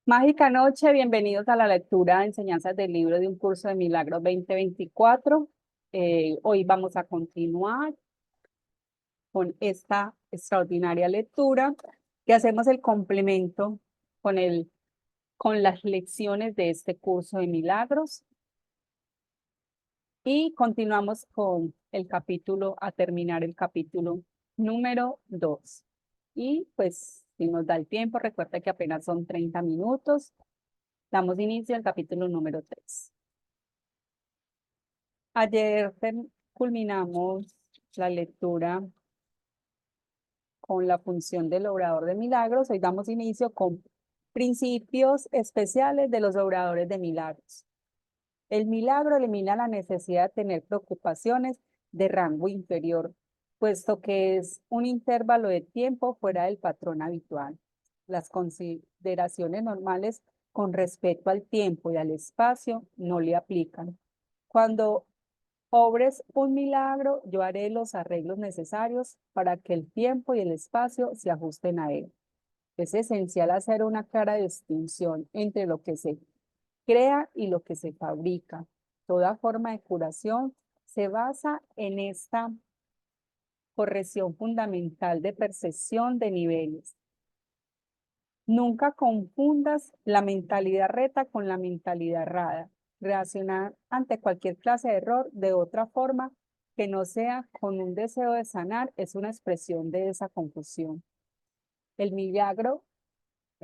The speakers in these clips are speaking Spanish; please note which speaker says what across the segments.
Speaker 1: Mágica noche, bienvenidos a la lectura de enseñanzas del libro de un curso de Milagros 2024. Hoy vamos a continuar con esta extraordinaria lectura que hacemos el complemento con, con las lecciones de este curso de Milagros y continuamos con el capítulo, a terminar el capítulo número 2. Y pues, si nos da el tiempo, recuerda que apenas son 30 minutos. Damos inicio al capítulo número 3. Ayer culminamos la lectura con la función del obrador de milagros. Hoy damos inicio con principios especiales de los obradores de milagros. El milagro elimina la necesidad de tener preocupaciones de rango inferior, puesto que es un intervalo de tiempo fuera del patrón habitual. Las consideraciones normales con respecto al tiempo y al espacio no le aplican. Cuando obres un milagro, yo haré los arreglos necesarios para que el tiempo y el espacio se ajusten a él. Es esencial hacer una clara distinción entre lo que se crea y lo que se fabrica. Toda forma de curación se basa en esta corrección fundamental de percepción de niveles. Nunca confundas la mentalidad reta con la mentalidad errada. Reaccionar ante cualquier clase de error de otra forma que no sea con un deseo de sanar es una expresión de esa confusión. El milagro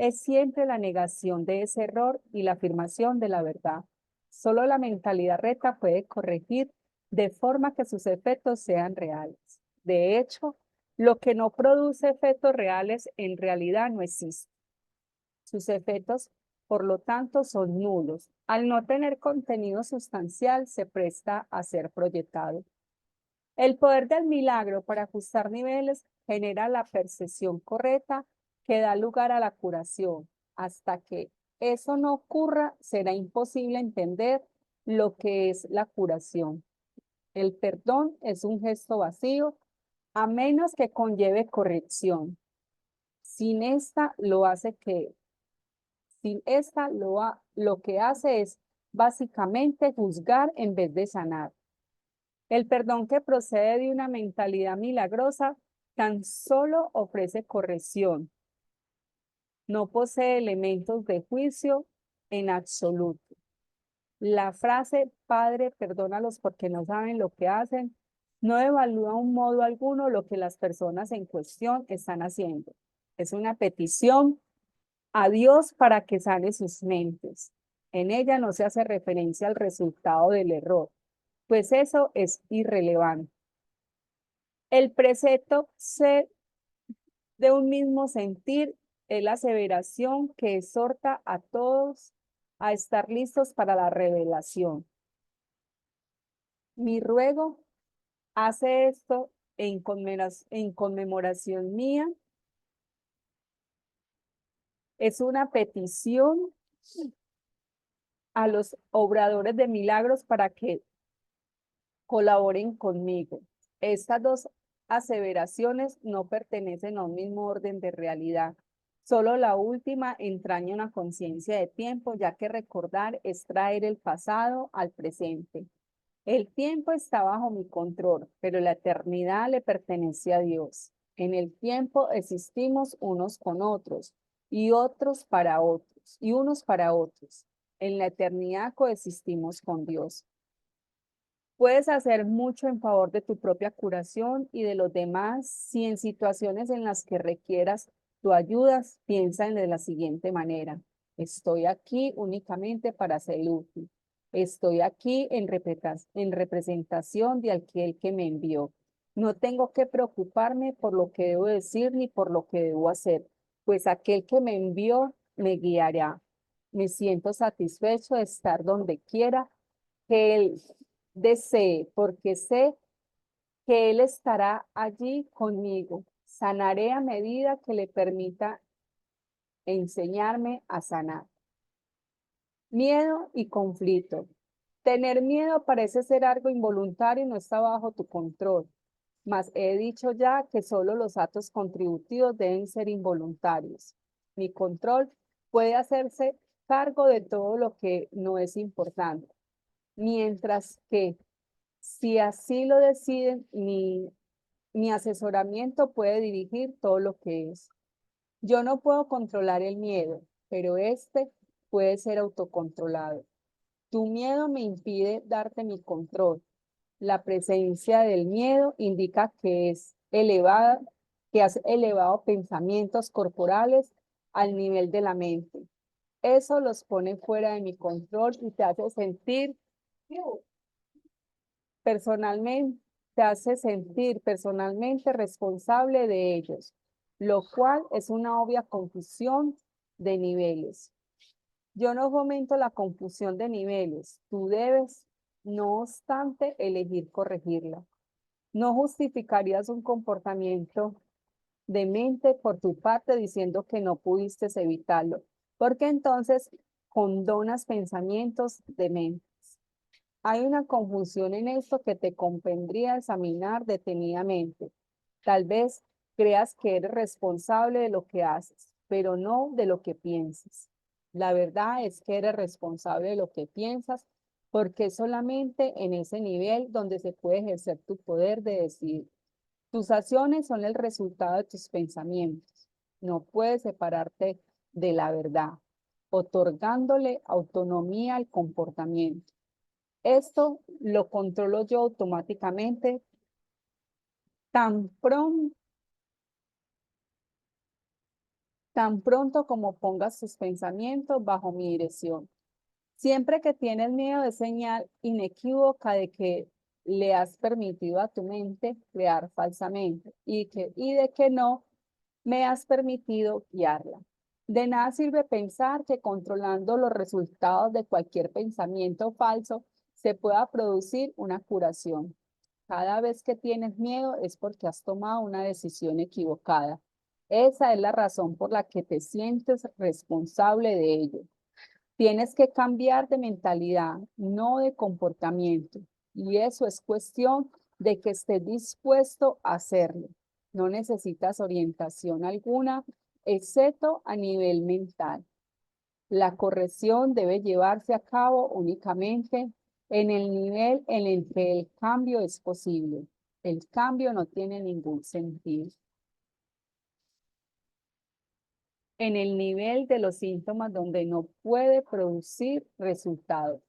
Speaker 1: es siempre la negación de ese error y la afirmación de la verdad. Solo la mentalidad recta puede corregir de forma que sus efectos sean reales. De hecho, lo que no produce efectos reales en realidad no existe. Sus efectos, por lo tanto, son nulos. Al no tener contenido sustancial, se presta a ser proyectado. El poder del milagro para ajustar niveles genera la percepción correcta que da lugar a la curación. Hasta que eso no ocurra, será imposible entender lo que es la curación. El perdón es un gesto vacío, a menos que conlleve corrección. Sin esta lo hace que Sin esta, lo que hace es básicamente juzgar en vez de sanar. El perdón que procede de una mentalidad milagrosa tan solo ofrece corrección, no posee elementos de juicio en absoluto. La frase, Padre, perdónalos porque no saben lo que hacen, no evalúa un modo alguno lo que las personas en cuestión están haciendo. Es una petición a Dios para que sane sus mentes. En ella no se hace referencia al resultado del error, pues eso es irrelevante. El precepto ser de un mismo sentir es la aseveración que exhorta a todos a estar listos para la revelación. Mi ruego hace esto en conmemoración mía. Es una petición a los obradores de milagros para que colaboren conmigo. Estas dos aseveraciones no pertenecen a un mismo orden de realidad. Solo la última entraña una conciencia de tiempo, ya que recordar es traer el pasado al presente. El tiempo está bajo mi control, pero la eternidad le pertenece a Dios. En el tiempo existimos unos con otros y otros para otros y unos para otros. En la eternidad coexistimos con Dios. Puedes hacer mucho en favor de tu propia curación y de los demás si en situaciones en las que requieras tu ayuda, piensa de la siguiente manera. Estoy aquí únicamente para ser útil. Estoy aquí en representación de aquel que me envió. No tengo que preocuparme por lo que debo decir ni por lo que debo hacer, pues aquel que me envió me guiará. Me siento satisfecho de estar donde quiera que él desee, porque sé que Él estará allí conmigo. Sanaré a medida que le permita enseñarme a sanar. Miedo y conflicto. Tener miedo parece ser algo involuntario y no está bajo tu control. Mas he dicho ya que solo los actos contributivos deben ser involuntarios. Mi control puede hacerse cargo de todo lo que no es importante, mientras que si así lo deciden, mi asesoramiento puede dirigir todo lo que es. Yo no puedo controlar el miedo, pero este puede ser autocontrolado. Tu miedo me impide darte mi control. La presencia del miedo indica que es elevada, que has elevado pensamientos corporales al nivel de la mente. Eso los pone fuera de mi control y te hace sentir personalmente, te hace sentir personalmente responsable de ellos, lo cual es una obvia confusión de niveles. Yo no fomento la confusión de niveles. Tú debes, no obstante, elegir corregirla. No justificarías un comportamiento demente por tu parte diciendo que no pudiste evitarlo, porque entonces condonas pensamientos dementes. Hay una confusión en esto que te convendría examinar detenidamente. Tal vez creas que eres responsable de lo que haces, pero no de lo que piensas. La verdad es que eres responsable de lo que piensas porque es solamente en ese nivel donde se puede ejercer tu poder de decidir. Tus acciones son el resultado de tus pensamientos. No puedes separarte de la verdad, otorgándole autonomía al comportamiento. Esto lo controlo yo automáticamente tan pronto, tan pronto como pongas tus pensamientos bajo mi dirección. Siempre que tienes miedo es señal inequívoca de que le has permitido a tu mente crear falsamente y de que no me has permitido guiarla. De nada sirve pensar que controlando los resultados de cualquier pensamiento falso se pueda producir una curación. Cada vez que tienes miedo es porque has tomado una decisión equivocada. Esa es la razón por la que te sientes responsable de ello. Tienes que cambiar de mentalidad, no de comportamiento. Y eso es cuestión de que estés dispuesto a hacerlo. No necesitas orientación alguna, excepto a nivel mental. La corrección debe llevarse a cabo únicamente en el nivel en el que el cambio es posible. El cambio no tiene ningún sentido. En el nivel de los síntomas donde no puede producir resultados.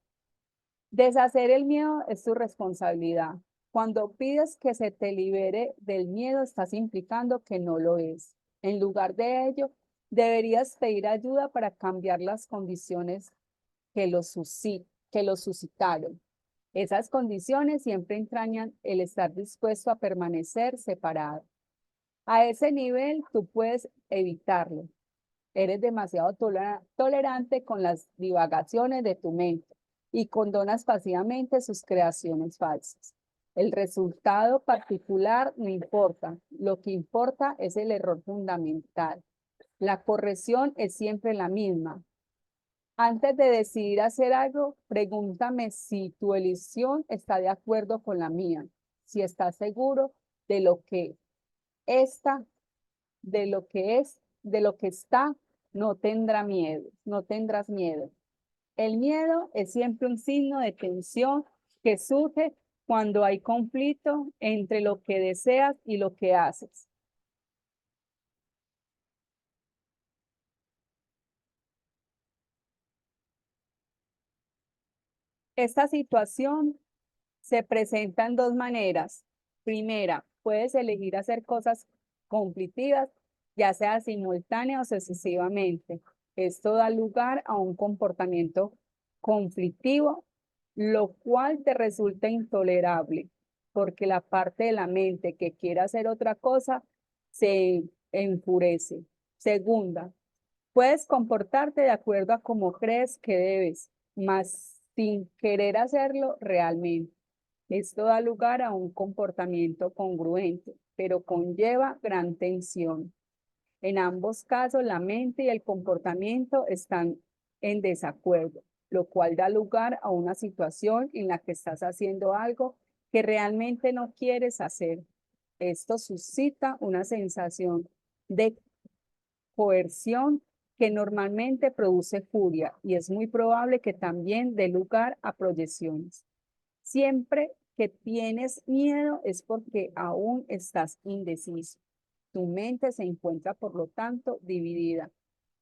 Speaker 1: Deshacer el miedo es tu responsabilidad. Cuando pides que se te libere del miedo, estás implicando que no lo es. En lugar de ello, deberías pedir ayuda para cambiar las condiciones que lo suscitaron. Esas condiciones siempre entrañan el estar dispuesto a permanecer separado. A ese nivel, tú puedes evitarlo. Eres demasiado tolerante con las divagaciones de tu mente y condonas pasivamente sus creaciones falsas. El resultado particular no importa. Lo que importa es el error fundamental. La corrección es siempre la misma. Antes de decidir hacer algo, pregúntame si tu elección está de acuerdo con la mía, si estás seguro de lo que esta, de lo que es, de lo que está, no tendrá miedo, no tendrás miedo. El miedo es siempre un signo de tensión que surge cuando hay conflicto entre lo que deseas y lo que haces. Esta situación se presenta en dos maneras. Primera, puedes elegir hacer cosas conflictivas, ya sea simultánea o sucesivamente. Esto da lugar a un comportamiento conflictivo, lo cual te resulta intolerable, porque la parte de la mente que quiere hacer otra cosa se enfurece. Segunda, puedes comportarte de acuerdo a cómo crees que debes, mas sin querer hacerlo realmente. Esto da lugar a un comportamiento congruente, pero conlleva gran tensión. En ambos casos, la mente y el comportamiento están en desacuerdo, lo cual da lugar a una situación en la que estás haciendo algo que realmente no quieres hacer. Esto suscita una sensación de coerción que normalmente produce furia y es muy probable que también dé lugar a proyecciones. Siempre que tienes miedo es porque aún estás indeciso. Tu mente se encuentra, por lo tanto, dividida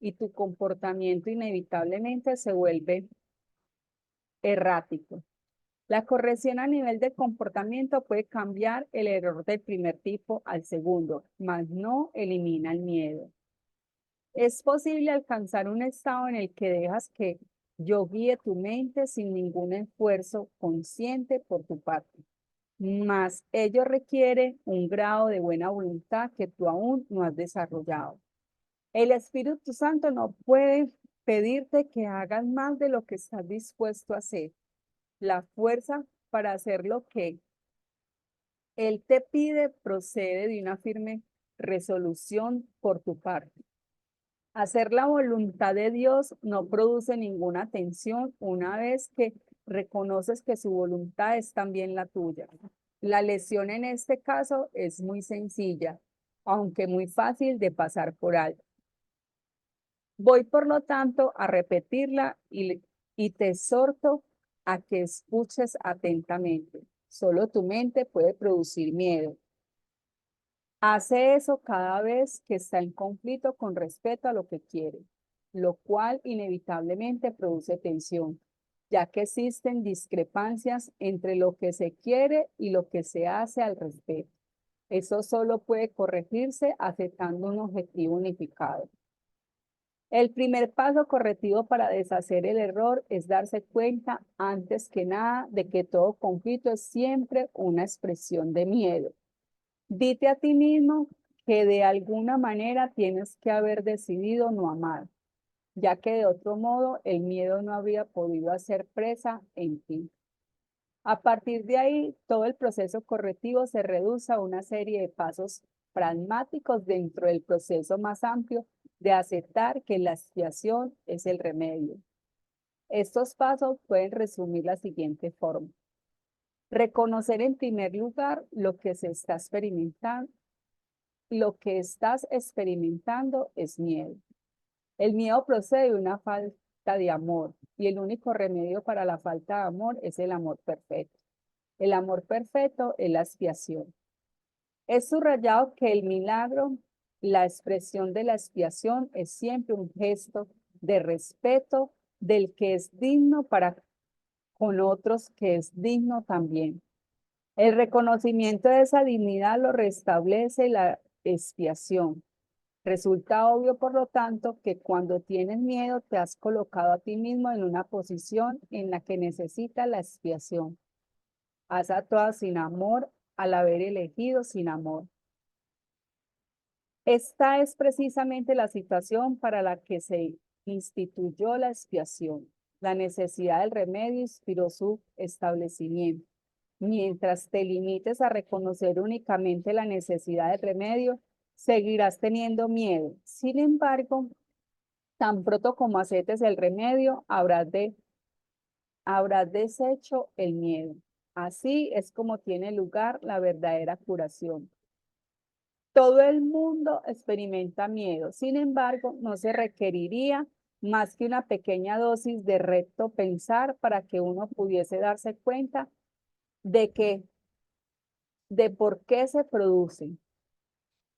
Speaker 1: y tu comportamiento inevitablemente se vuelve errático. La corrección a nivel de comportamiento puede cambiar el error del primer tipo al segundo, mas no elimina el miedo. Es posible alcanzar un estado en el que dejas que yo guíe tu mente sin ningún esfuerzo consciente por tu parte, mas ello requiere un grado de buena voluntad que tú aún no has desarrollado. El Espíritu Santo no puede pedirte que hagas más de lo que estás dispuesto a hacer. La fuerza para hacer lo que Él te pide procede de una firme resolución por tu parte. Hacer la voluntad de Dios no produce ninguna tensión una vez que reconoces que su voluntad es también la tuya. La lección en este caso es muy sencilla, aunque muy fácil de pasar por alto. Voy, por lo tanto, a repetirla y te exhorto a que escuches atentamente. Solo tu mente puede producir miedo. Hace eso cada vez que está en conflicto con respecto a lo que quiere, lo cual inevitablemente produce tensión, ya que existen discrepancias entre lo que se quiere y lo que se hace al respecto. Eso solo puede corregirse aceptando un objetivo unificado. El primer paso correctivo para deshacer el error es darse cuenta, antes que nada, de que todo conflicto es siempre una expresión de miedo. Dite a ti mismo que de alguna manera tienes que haber decidido no amar, ya que de otro modo el miedo no habría podido hacer presa en ti. A partir de ahí, todo el proceso correctivo se reduce a una serie de pasos pragmáticos dentro del proceso más amplio de aceptar que la expiación es el remedio. Estos pasos pueden resumir la siguiente forma. Reconocer en primer lugar lo que se está experimentando. Lo que estás experimentando es miedo. El miedo procede de una falta de amor y el único remedio para la falta de amor es el amor perfecto. El amor perfecto es la expiación. Es subrayado que el milagro, la expresión de la expiación, es siempre un gesto de respeto del que es digno para con otros que es digno también. El reconocimiento de esa dignidad lo restablece la expiación. Resulta obvio, por lo tanto, que cuando tienes miedo te has colocado a ti mismo en una posición en la que necesitas la expiación. Has actuado sin amor al haber elegido sin amor. Esta es precisamente la situación para la que se instituyó la expiación. La necesidad del remedio inspiró su establecimiento. Mientras te limites a reconocer únicamente la necesidad del remedio, seguirás teniendo miedo. Sin embargo, tan pronto como aceptes el remedio, habrás deshecho el miedo. Así es como tiene lugar la verdadera curación. Todo el mundo experimenta miedo, sin embargo, no se requeriría más que una pequeña dosis de recto pensar para que uno pudiese darse cuenta de por qué se producen.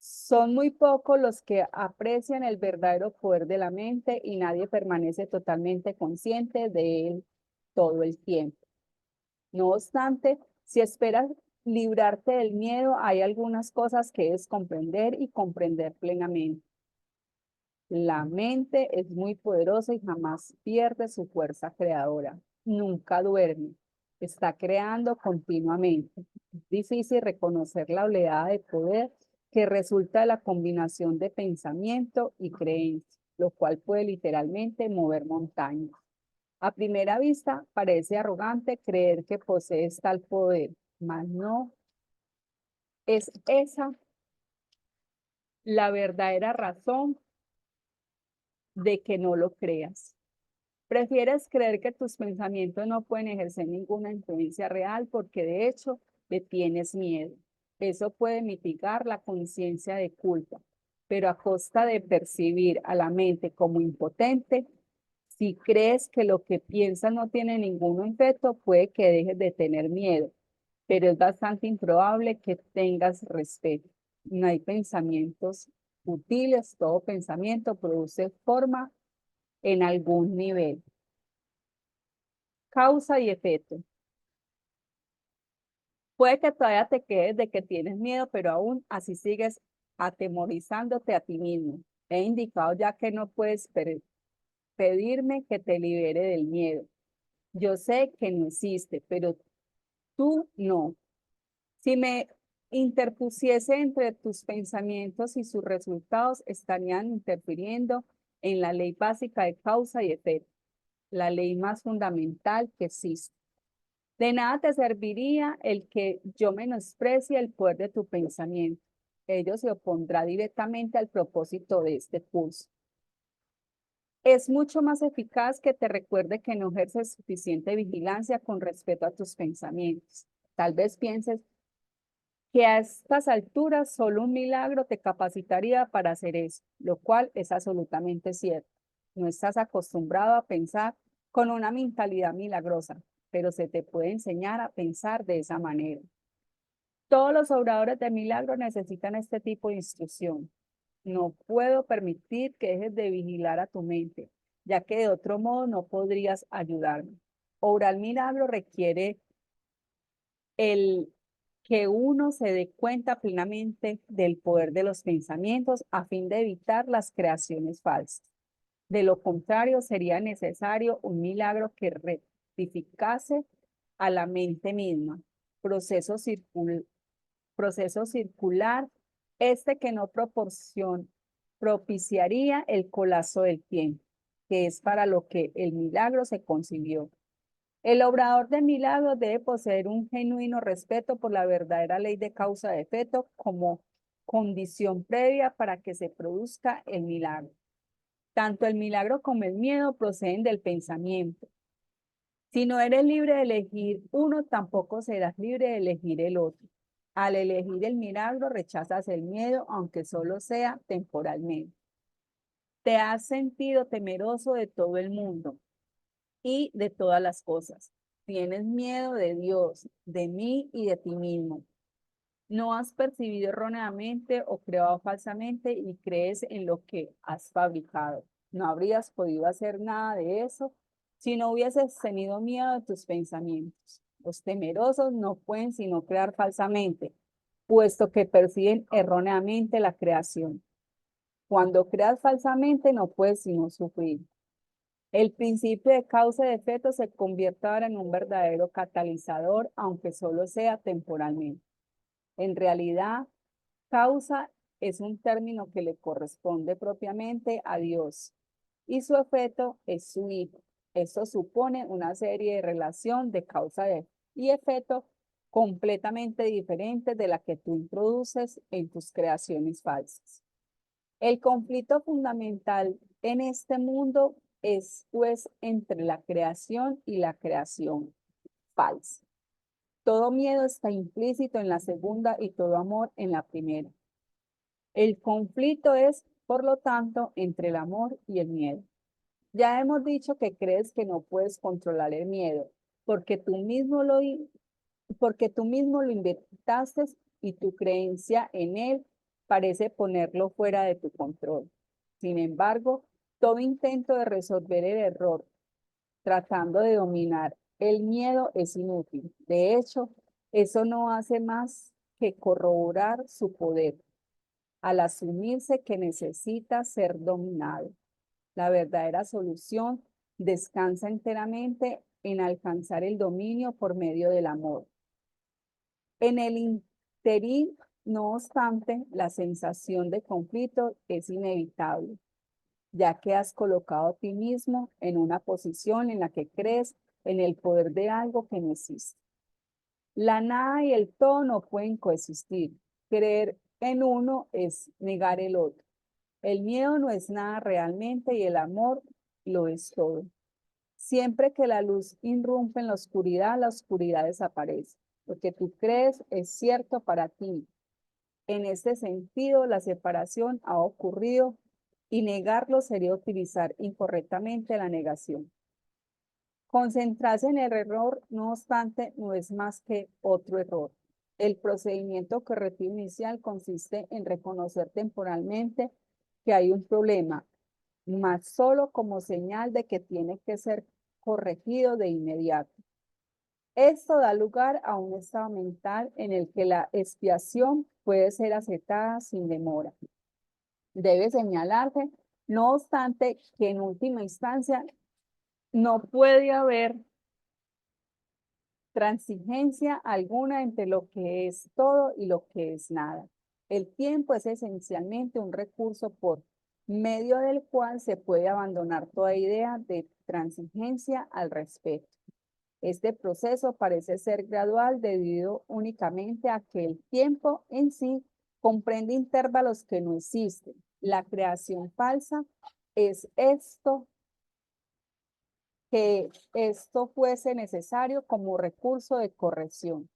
Speaker 1: Son muy pocos los que aprecian el verdadero poder de la mente y nadie permanece totalmente consciente de él todo el tiempo. No obstante, si esperas librarte del miedo, hay algunas cosas que debes comprender y comprender plenamente. La mente es muy poderosa y jamás pierde su fuerza creadora. Nunca duerme. Está creando continuamente. Es difícil reconocer la oleada de poder que resulta de la combinación de pensamiento y creencia, lo cual puede literalmente mover montañas. A primera vista, parece arrogante creer que posees tal poder, mas no es esa la verdadera razón de que no lo creas. Prefieres creer que tus pensamientos no pueden ejercer ninguna influencia real porque de hecho le tienes miedo. Eso puede mitigar la conciencia de culpa, pero a costa de percibir a la mente como impotente. Si crees que lo que piensas no tiene ningún efecto, puede que dejes de tener miedo, pero es bastante improbable que tengas respeto. No hay pensamientos útiles, todo pensamiento produce forma en algún nivel. Causa y efecto. Puede que todavía te quedes de que tienes miedo, pero aún así sigues atemorizándote a ti mismo. He indicado ya que no puedes pedirme que te libere del miedo. Yo sé que no existe, pero tú no. Si me interpusiese entre tus pensamientos y sus resultados, estarían interfiriendo en la ley básica de causa y efecto, la ley más fundamental que existe. De nada te serviría el que yo menosprecie el poder de tu pensamiento. Ello se opondrá directamente al propósito de este curso. Es mucho más eficaz que te recuerde que no ejerces suficiente vigilancia con respecto a tus pensamientos. Tal vez pienses que a estas alturas solo un milagro te capacitaría para hacer eso, lo cual es absolutamente cierto. No estás acostumbrado a pensar con una mentalidad milagrosa, pero se te puede enseñar a pensar de esa manera. Todos los obradores de milagros necesitan este tipo de instrucción. No puedo permitir que dejes de vigilar a tu mente, ya que de otro modo no podrías ayudarme. Obrar milagro requiere el que uno se dé cuenta plenamente del poder de los pensamientos a fin de evitar las creaciones falsas. De lo contrario, sería necesario un milagro que rectificase a la mente misma. Proceso, proceso circular, este que no propiciaría el colapso del tiempo, que es para lo que el milagro se concibió. El obrador de milagros debe poseer un genuino respeto por la verdadera ley de causa de efecto como condición previa para que se produzca el milagro. Tanto el milagro como el miedo proceden del pensamiento. Si no eres libre de elegir uno, tampoco serás libre de elegir el otro. Al elegir el milagro, rechazas el miedo, aunque solo sea temporalmente. Te has sentido temeroso de todo el mundo y de todas las cosas. Tienes miedo de Dios, de mí y de ti mismo. No has percibido erróneamente o creado falsamente y crees en lo que has fabricado. No habrías podido hacer nada de eso si no hubieses tenido miedo de tus pensamientos. Los temerosos no pueden sino crear falsamente, puesto que perciben erróneamente la creación. Cuando creas falsamente no puedes sino sufrir. El principio de causa y efecto se convierte ahora en un verdadero catalizador, aunque solo sea temporalmente. En realidad, causa es un término que le corresponde propiamente a Dios y su efecto es su Hijo. Esto supone una serie de relación de causa y efecto completamente diferentes de la que tú introduces en tus creaciones falsas. El conflicto fundamental en este mundo es pues entre la creación y la creación falsa. Todo miedo está implícito en la segunda y todo amor en la primera. El conflicto es, por lo tanto, entre el amor y el miedo. Ya hemos dicho que crees que no puedes controlar el miedo, porque tú mismo porque tú mismo lo inventaste y tu creencia en él parece ponerlo fuera de tu control. Sin embargo, todo intento de resolver el error tratando de dominar el miedo es inútil. De hecho, eso no hace más que corroborar su poder al asumirse que necesita ser dominado. La verdadera solución descansa enteramente en alcanzar el dominio por medio del amor. En el interín, no obstante, la sensación de conflicto es inevitable, ya que has colocado a ti mismo en una posición en la que crees en el poder de algo que no existe. La nada y el todo no pueden coexistir. Creer en uno es negar el otro. El miedo no es nada realmente y el amor lo es todo. Siempre que la luz irrumpe en la oscuridad desaparece. Lo que tú crees es cierto para ti, En este sentido, la separación ha ocurrido y negarlo sería utilizar incorrectamente la negación. Concentrarse en el error, no obstante, no es más que otro error. El procedimiento correctivo inicial consiste en reconocer temporalmente que hay un problema, mas solo como señal de que tiene que ser corregido de inmediato. Esto da lugar a un estado mental en el que la expiación puede ser aceptada sin demora. Debe señalarse, no obstante, que en última instancia no puede haber transigencia alguna entre lo que es todo y lo que es nada. El tiempo es esencialmente un recurso por medio del cual se puede abandonar toda idea de transigencia al respecto. Este proceso parece ser gradual debido únicamente a que el tiempo en sí comprende intervalos que no existen. La creación falsa es esto, que esto fuese necesario como recurso de corrección.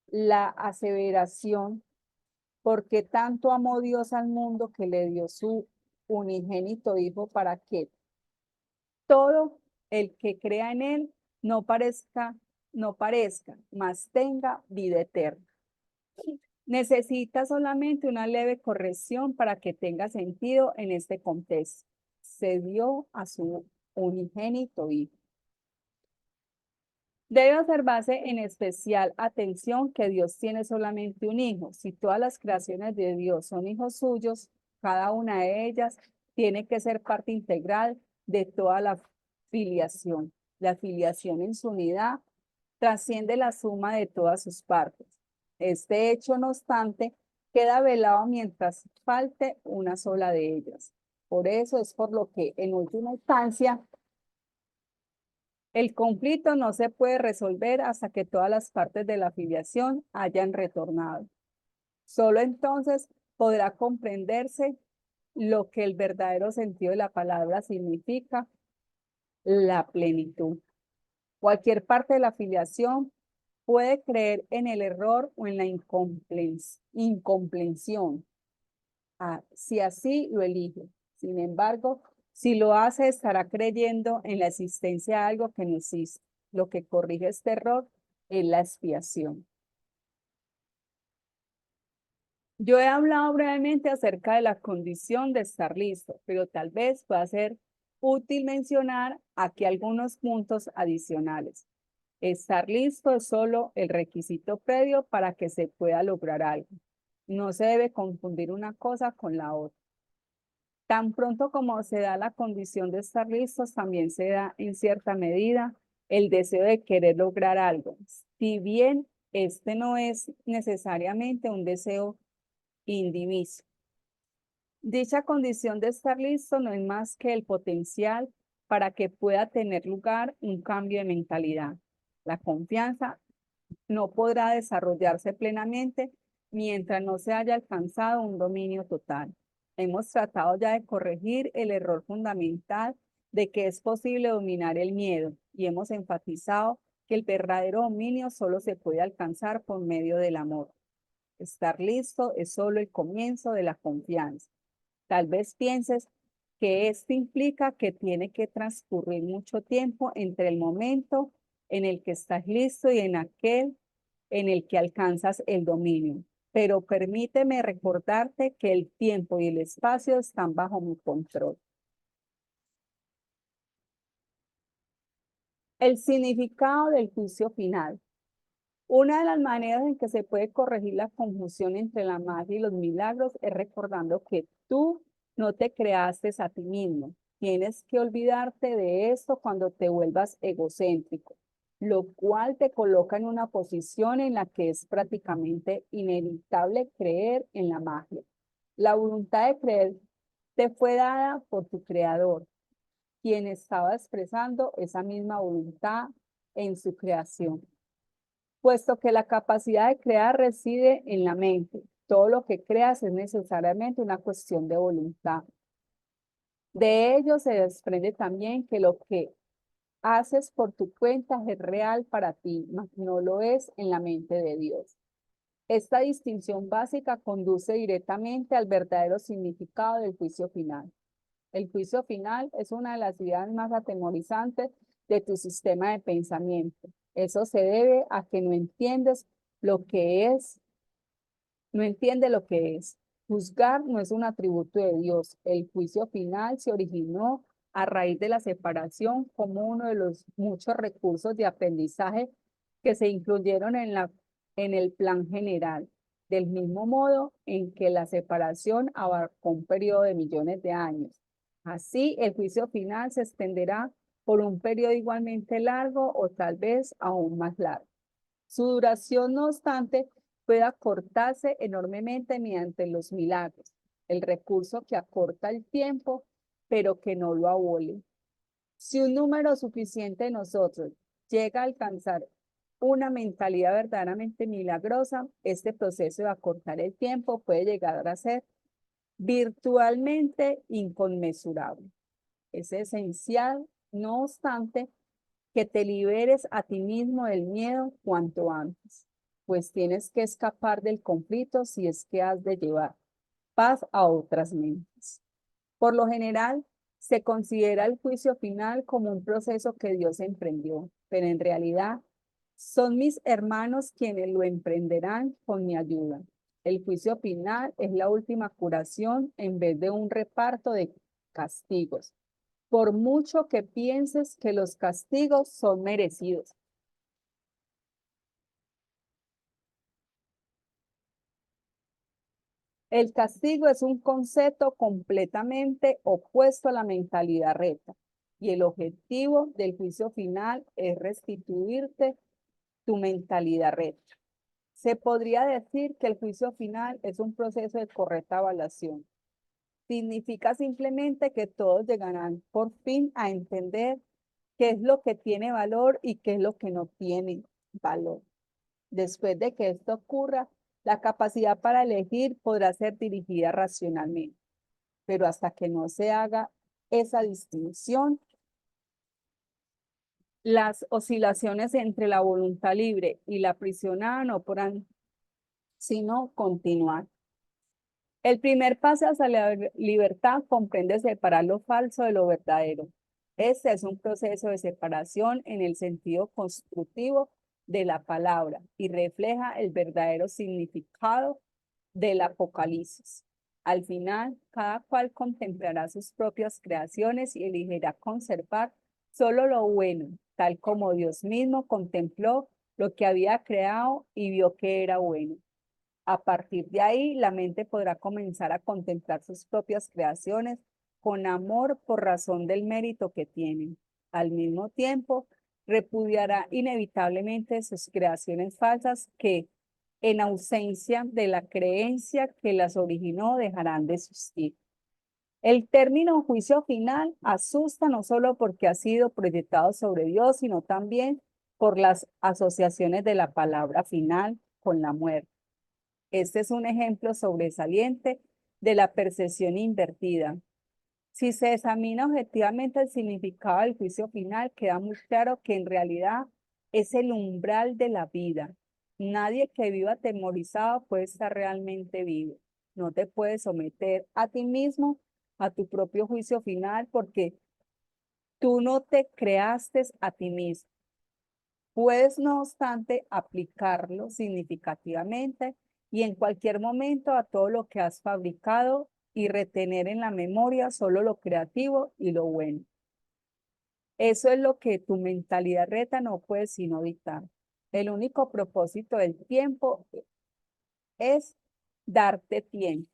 Speaker 1: La aseveración, porque tanto amó Dios al mundo que le dio su unigénito Hijo para que todo el que crea en él no parezca, mas tenga vida eterna. Necesita solamente una leve corrección para que tenga sentido en este contexto. Se dio a su unigénito Hijo. Debe observarse en especial atención que Dios tiene solamente un hijo. Si todas las creaciones de Dios son hijos suyos, cada una de ellas tiene que ser parte integral de toda la filiación. La filiación en su unidad trasciende la suma de todas sus partes. Este hecho, no obstante, queda velado mientras falte una sola de ellas. Por eso es por lo que, en última instancia, el conflicto no se puede resolver hasta que todas las partes de la afiliación hayan retornado. Solo entonces podrá comprenderse lo que el verdadero sentido de la palabra significa, la plenitud. Cualquier parte de la afiliación puede creer en el error o en la incomprensión, si así lo elige. Sin embargo, si lo hace, estará creyendo en la existencia de algo que no existe. Lo que corrige este error es la expiación. Yo he hablado brevemente acerca de la condición de estar listo, pero tal vez pueda ser útil mencionar aquí algunos puntos adicionales. Estar listo es solo el requisito previo para que se pueda lograr algo. No se debe confundir una cosa con la otra. Tan pronto como se da la condición de estar listos, también se da en cierta medida el deseo de querer lograr algo. Si bien este no es necesariamente un deseo indiviso. Dicha condición de estar listo no es más que el potencial para que pueda tener lugar un cambio de mentalidad. La confianza no podrá desarrollarse plenamente mientras no se haya alcanzado un dominio total. Hemos tratado ya de corregir el error fundamental de que es posible dominar el miedo y hemos enfatizado que el verdadero dominio solo se puede alcanzar por medio del amor. Estar listo es solo el comienzo de la confianza. Tal vez pienses que esto implica que tiene que transcurrir mucho tiempo entre el momento en el que estás listo y en aquel en el que alcanzas el dominio. Pero permíteme recordarte que el tiempo y el espacio están bajo mi control. El significado del juicio final. Una de las maneras en que se puede corregir la confusión entre la magia y los milagros es recordando que tú no te creaste a ti mismo. Tienes que olvidarte de esto cuando te vuelvas egocéntrico, lo cual te coloca en una posición en la que es prácticamente inevitable creer en la magia. La voluntad de creer te fue dada por tu creador, quien estaba expresando esa misma voluntad en su creación. Puesto que la capacidad de crear reside en la mente, todo lo que creas es necesariamente una cuestión de voluntad. De ello se desprende también que lo que haces por tu cuenta es real para ti, mas no lo es en la mente de Dios. Esta distinción básica conduce directamente al verdadero significado del juicio final. El juicio final es una de las ideas más atemorizantes de tu sistema de pensamiento. Eso se debe a que no entiendes lo que es, no entiende lo que es. Juzgar no es un atributo de Dios. El juicio final se originó a raíz de la separación como uno de los muchos recursos de aprendizaje que se incluyeron en el plan general, del mismo modo en que la separación abarcó un periodo de millones de años. Así, el juicio final se extenderá por un periodo igualmente largo o tal vez aún más largo. Su duración, no obstante, puede acortarse enormemente mediante los milagros, el recurso que acorta el tiempo, pero que no lo abole. Si un número suficiente de nosotros llega a alcanzar una mentalidad verdaderamente milagrosa, este proceso de acortar el tiempo puede llegar a ser virtualmente inconmensurable. Es esencial, no obstante, que te liberes a ti mismo del miedo cuanto antes, pues tienes que escapar del conflicto si es que has de llevar paz a otras mentes. Por lo general, se considera el juicio final como un proceso que Dios emprendió, pero en realidad son mis hermanos quienes lo emprenderán con mi ayuda. El juicio final es la última curación en vez de un reparto de castigos, por mucho que pienses que los castigos son merecidos. El castigo es un concepto completamente opuesto a la mentalidad recta, y el objetivo del juicio final es restituirte tu mentalidad recta. Se podría decir que el juicio final es un proceso de correcta evaluación. Significa simplemente que todos llegarán por fin a entender qué es lo que tiene valor y qué es lo que no tiene valor. Después de que esto ocurra, la capacidad para elegir podrá ser dirigida racionalmente, pero hasta que no se haga esa distinción, las oscilaciones entre la voluntad libre y la aprisionada no podrán sino continuar. El primer paso hacia la libertad comprende separar lo falso de lo verdadero. Este es un proceso de separación en el sentido constructivo de la palabra y refleja el verdadero significado del Apocalipsis. Al final, cada cual contemplará sus propias creaciones y elegirá conservar solo lo bueno, tal como Dios mismo contempló lo que había creado y vio que era bueno. A partir de ahí, la mente podrá comenzar a contemplar sus propias creaciones con amor por razón del mérito que tienen. Al mismo tiempo, repudiará inevitablemente sus creaciones falsas que, en ausencia de la creencia que las originó, dejarán de existir. El término juicio final asusta no solo porque ha sido proyectado sobre Dios, sino también por las asociaciones de la palabra final con la muerte. Este es un ejemplo sobresaliente de la percepción invertida. Si se examina objetivamente el significado del juicio final, queda muy claro que en realidad es el umbral de la vida. Nadie que viva atemorizado puede estar realmente vivo. No te puedes someter a ti mismo a tu propio juicio final porque tú no te creaste a ti mismo. Puedes, no obstante, aplicarlo significativamente y en cualquier momento a todo lo que has fabricado y retener en la memoria solo lo creativo y lo bueno. Eso es lo que tu mentalidad reta no puede sino dictar. El único propósito del tiempo es darte tiempo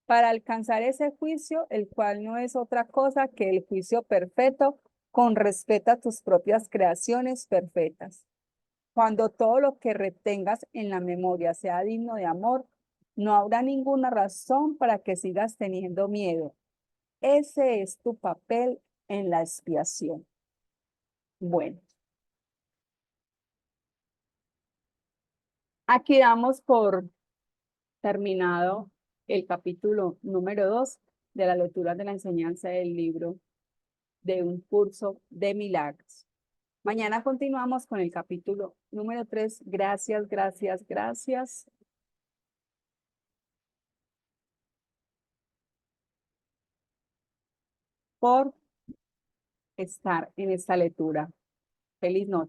Speaker 1: para alcanzar ese juicio, el cual no es otra cosa que el juicio perfecto con respecto a tus propias creaciones perfectas. Cuando todo lo que retengas en la memoria sea digno de amor, no habrá ninguna razón para que sigas teniendo miedo. Ese es tu papel en la expiación. Bueno, aquí damos por terminado el capítulo número 2 de la lectura de la enseñanza del libro de un curso de milagros. Mañana continuamos con el capítulo número 3. Gracias, gracias, gracias por estar en esta lectura. Feliz noche.